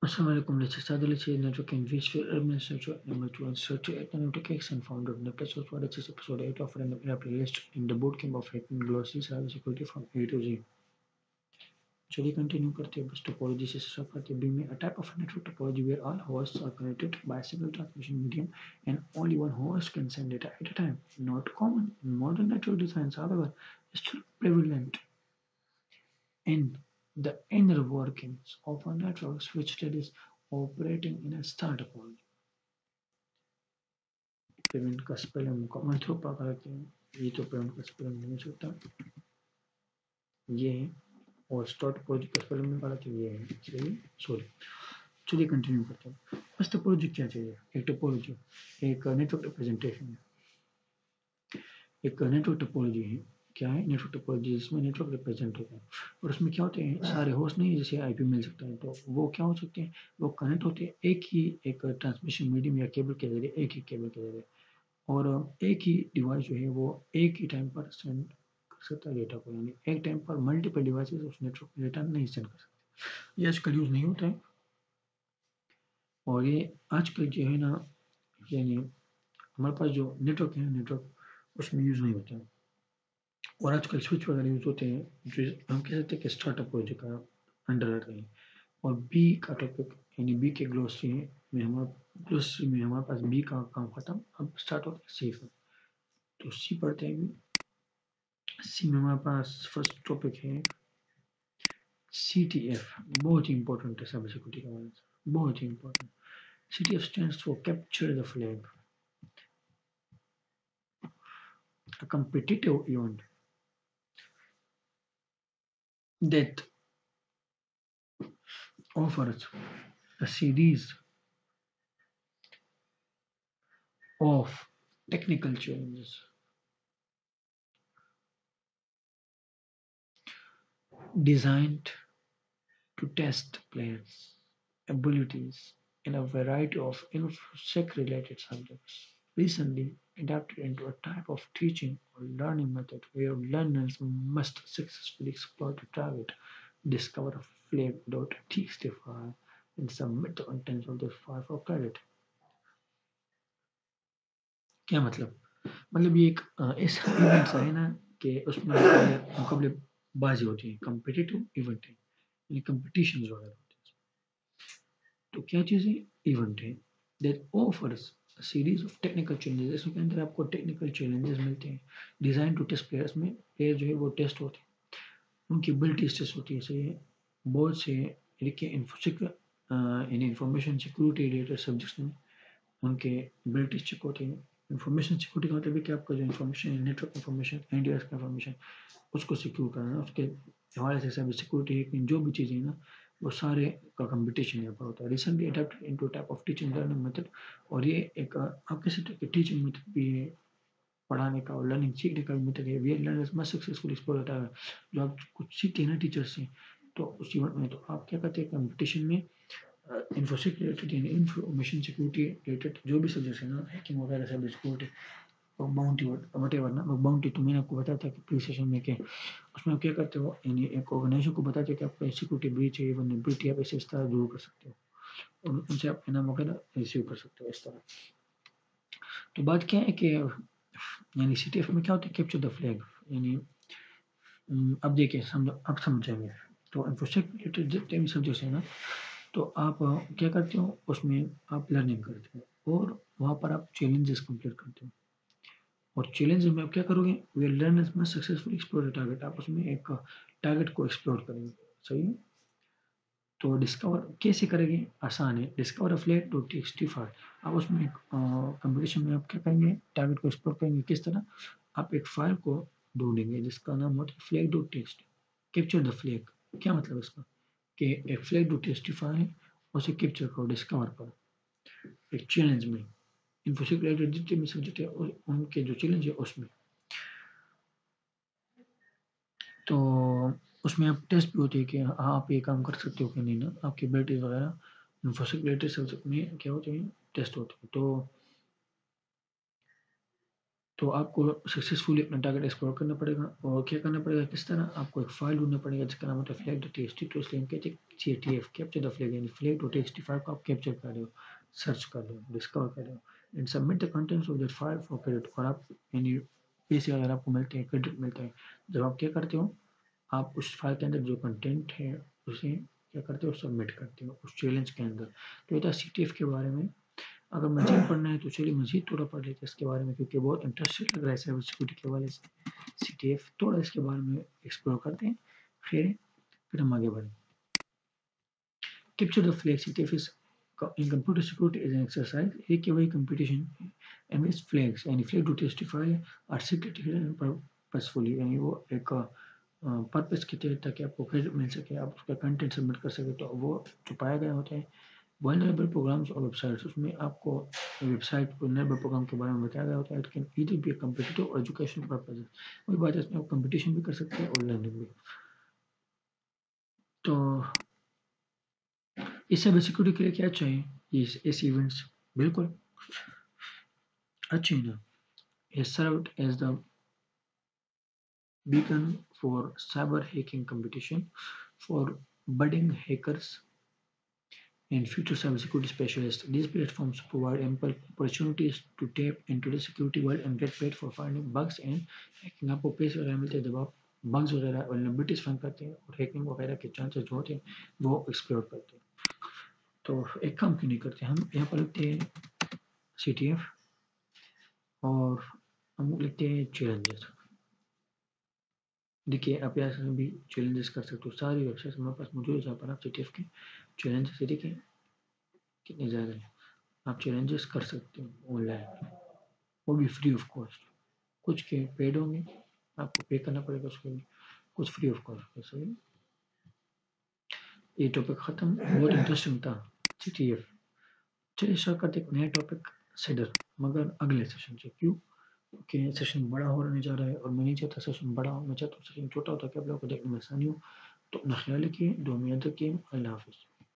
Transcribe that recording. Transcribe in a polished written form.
Assalamualaikum. Let's start the lecture network in which we administrator number 12 certificate network and founder of Netflix was what is episode 8 of an playlist in the bootcamp of hacking glossary cybersecurity from A to Z. चलिए continue करते हैं बस topology से start करते हैं बी में a type of network topology where all hosts are connected by single transmission medium and only one host can send data at a time. Not common in modern network designs, however, still prevalent in the inner workings of a network switch that is operating in a star topology. Payment का spelling common through पा करते हैं ये तो payment का spelling नहीं हो सकता ये है और स्टार टोपोलॉजी का स्पेलिंग निकाला तो ये है चलिए सॉरी चलिए कंटिन्यू करते हैं बस टोपोलॉजी क्या चाहिए एक टोपोलॉजी एक नेटवर्क रिप्रेजेंटेशन है एक नेटवर्क टोपोलॉजी है क्या है नेटवर्क टोपोलॉजी जिसमें नेटवर्क रिप्रेजेंट होता है और उसमें क्या होते हैं सारे होस्ट नहीं जैसे आईपी मिल सकता है तो वो क्या हो सकते हैं वो कनेक्ट होते हैं एक ही एक ट्रांसमिशन मीडियम या केबल के जरिए एक ही केबल के जरिए और एक ही डिवाइस जो है वो एक ही टाइम पर सेंड कर सकता है डेटा को यानी एक टाइम पर मल्टीपल डिवाइसेस उस नेटवर्क में डेटा नहीं सेंड कर सकते ये आजकल यूज़ नहीं होता है और ये आजकल जो है ना यानी हमारे पास जो नेटवर्क है नेटवर्क उसमें यूज़ नहीं होता है और आजकल स्विच वगैरह यूज़ होते हैं जो हम कह सकते हैं कि स्टार्टअप प्रोजेक्ट का अंडर रहते हैं और बी का टॉपिक यानी बी के ग्लोसरी में हमारे पास बी का काम खत्म अब स्टार्ट होता है सी से तो सी पढ़ते हैं सी में हमारे पास फर्स्ट टॉपिक है CTF बहुत ही इंपॉर्टेंट है साइबर सिक्योरिटी का बहुत ही important CTF stands for capture the flag a competitive event that offers a series of technical challenges designed to test players' abilities in a variety of InfoSec-related subjects. Recently adapted into a type of teaching or learning method where learners must successfully exploit a target, discover a flag.txt file, and submit the contents of the file for credit. क्या मतलब ये एक ऐसा event है ना कि उसमें मुकाबलेबाजी होती है कम्पिटिटिव इवेंट है यानी कंपटीशन वगैरह होते हैं तो क्या चीज़ है इवेंट है that offers series of technical challenges इसके अंदर आपको टेक्निकल चैलेंजेस मिलते हैं डिजाइन टू टेस्ट प्लेयर्स में प्लेयर जो है वो टेस्ट होते हैं उनकी एबिलिटीज टेस्ट होती है सही है बहुत से देखिए इंफॉर्मेशन सिक्योरिटी रिलेटेड सब्जेक्ट्स में उनके एबिलिटीज चेक होते हैं इंफॉर्मेशन सिक्योरिटी का मतलब है कि आपका जो इन्फॉर्मेशन है नेटवर्क इन्फॉर्मेशन एनडीआरएस का इन्फॉर्मेशन उसको सिक्योर करना उसके हवाले से साइबर सिक्योरिटी है जो भी चीज़ें ना वो सारे का कंपटीशन यहाँ पर होता है recently adapt into type of teaching learning method और ये एक आप कह सकते हो कि टीचिंग मेथड भी है पढ़ाने का और लर्निंग सीखने का भी मेथड है we learners must successful explore होता है जो आप कुछ सीखते हैं ना टीचर से तो उस इवेंट में तो आप क्या करते हैं कंपटीशन में इन्फोसिक रिलेटेड यानी इंफॉर्मेशन सिक्योरिटी रिलेटेड जो भी सब्जेक्ट है ना हैकिंग वगैरह साइबर सिक्योरिटी और बाउंटी वटेवर ना बाउंटी तो मैंने आपको बताया था कि प्री सेशन में क्या उसमें आप क्या करते हो यानी एक ऑर्गेनाइजेशन को बताते हो कि आपका सिक्योरिटी ब्रीच है वनरेबिलिटी आप ऐसे इस तरह दूर कर सकते हो और उनसे आप इनाम वगैरह रिसीव कर सकते हो इस तरह तो बात क्या है कि यानी CTF में क्या होता है कैप्चर द फ्लैग यानी अब देखिए समझो अब समझेंगे तो इन्फोसेक रिलेटेड जितने भी सब्जेक्ट्स हैं ना तो आप क्या करते हो उसमें आप लर्निंग करते हो और वहाँ पर आप चैलेंजेस कंप्लीट करते हो और चैलेंज में आप क्या करोगे we learners must successfully explore the target आप उसमें एक टारगेट को एक्सप्लोर करेंगे सही है तो डिस्कवर कैसे करेंगे आसान है discover a flag dot TXT file आप उसमें कंपटीशन में आप क्या करेंगे टारगेट को एक्सप्लोर करेंगे किस तरह आप एक फाइल को ढूंढेंगे जिसका नाम होता है flag dot TXT capture the flag क्या मतलब इसका कि एक फ्लैग डॉट टीएक्सटी फाइल है उसे कैप्चर करो डिस्कवर करो एक चैलेंज में इन्फोसिक रिलेटेड जितने भी सब्जेक्ट है उनके जो चैलेंज है उसमें तो उसमें आप टेस्ट भी होती है कि हाँ आप ये काम कर सकते हो कि नहीं ना आपकी एबिलिटीज वगैरह इन्फोसिक रिलेटेड सब्जेक्ट में क्या होते हैं टेस्ट होते हैं तो तो आपको सक्सेसफुली अपना टारगेट एक्सप्लोर करना पड़ेगा। और क्या करना पड़ेगा, किस तरह आपको एक फाइल ढूंढना पड़ेगा जिसका नाम होता है flag.txt। तो इसलिए हम कहते हैं CTF, कैप्चर द फ्लैग, यानी flag.txt फाइल को आप कैप्चर कर रहे हो, सर्च कर रहे हो, डिस्कवर कर रहे हो, and submit the contents of that file for credit. और आप यानी पैसे अगर आपको मिलते हैं, क्रेडिट मिलता है, जब आप क्या करते हो, आप उस फाइल के अंदर जो कंटेंट है उसे क्या करते हो, सबमिट करते हो उस चैलेंज के अंदर। तो ये था CTF के बारे में। अगर मजीद पढ़ना है तो चलिए मजीद थोड़ा पढ़ लेते हैं इसके बारे में, क्योंकि बहुत इंटरेस्टिंग लग रहा है साइबर सिक्योरिटी के हवाले से। CTF थोड़ा इसके बारे में एक्सप्लोर करते हैं, खैर फिर हम आगे बढ़ें। Capture the flag CTF is in computer security is an exercise, एक वही competition in which flags यानी flag to testify are secret hidden purposefully, यानी वो एक पर्पस के तहत ताकि आपको क्रेडिट मिल सके, आप उसका कंटेंट सबमिट कर सके, तो वो छुपाया गया होता है। वल्नरेबल प्रोग्राम्स और वेबसाइट्स, उसमें आपको वेबसाइट वल्नरेबल प्रोग्राम के बारे में बताया गया होता है। It can either be competitive और एजुकेशन पर्पज, वही बात है, इसमें आप कंपटीशन भी कर सकते हैं और लर्निंग भी। तो इस साइबर सिक्योरिटी के लिए क्या चाहिए, ये ऐसे इवेंट्स बिल्कुल अच्छे हैं ना। ये served as the beacon for cyber hacking competition for budding hackers and future cybersecurity specialists. These platforms provide ample opportunities to tap into the security world and get paid for finding bugs and hacking। आपको पैसे वगैरह मिलते हैं जब आप bugs वगैरह vulnerabilities find करते हैं और हैकिंग वगैरह के चांसेस जो होते हैं वो एक्सप्लोर करते हैं। तो एक काम क्यों नहीं करते, हम यहाँ पर लिखते हैं CTF और हम लिखते हैं चैलेंजेस। देखिए आप यहाँ से भी चैलेंजेस कर सकते हो, सारी वेबसाइट हमारे पास मौजूद है जहाँ पर आप CTF के चैलेंजेस देखिए कितने ज़्यादा हैं। आप चैलेंजेस कर सकते हो ऑनलाइन, वो भी फ्री ऑफ कॉस्ट। कुछ के पेड होंगे, आपको पे करना पड़ेगा उसके लिए, कुछ फ्री ऑफ कॉस्ट। वैसे ये टॉपिक ख़त्म, बहुत इंटरेस्टिंग था CTF। चलिए स्टार्ट करते एक नया टॉपिक सेडर, मगर अगले सेशन से। क्यों, क्योंकि सेशन बड़ा होने जा रहा है और मैं नहीं चाहता सेशन बड़ा हो, मैं चाहता हूँ सेशन छोटा हो ताकि आप लोगों को देखने में आसानी हो। तो अपना ख्याल रखिए, दुआ में याद रखिए। अल्लाह हाफिज़।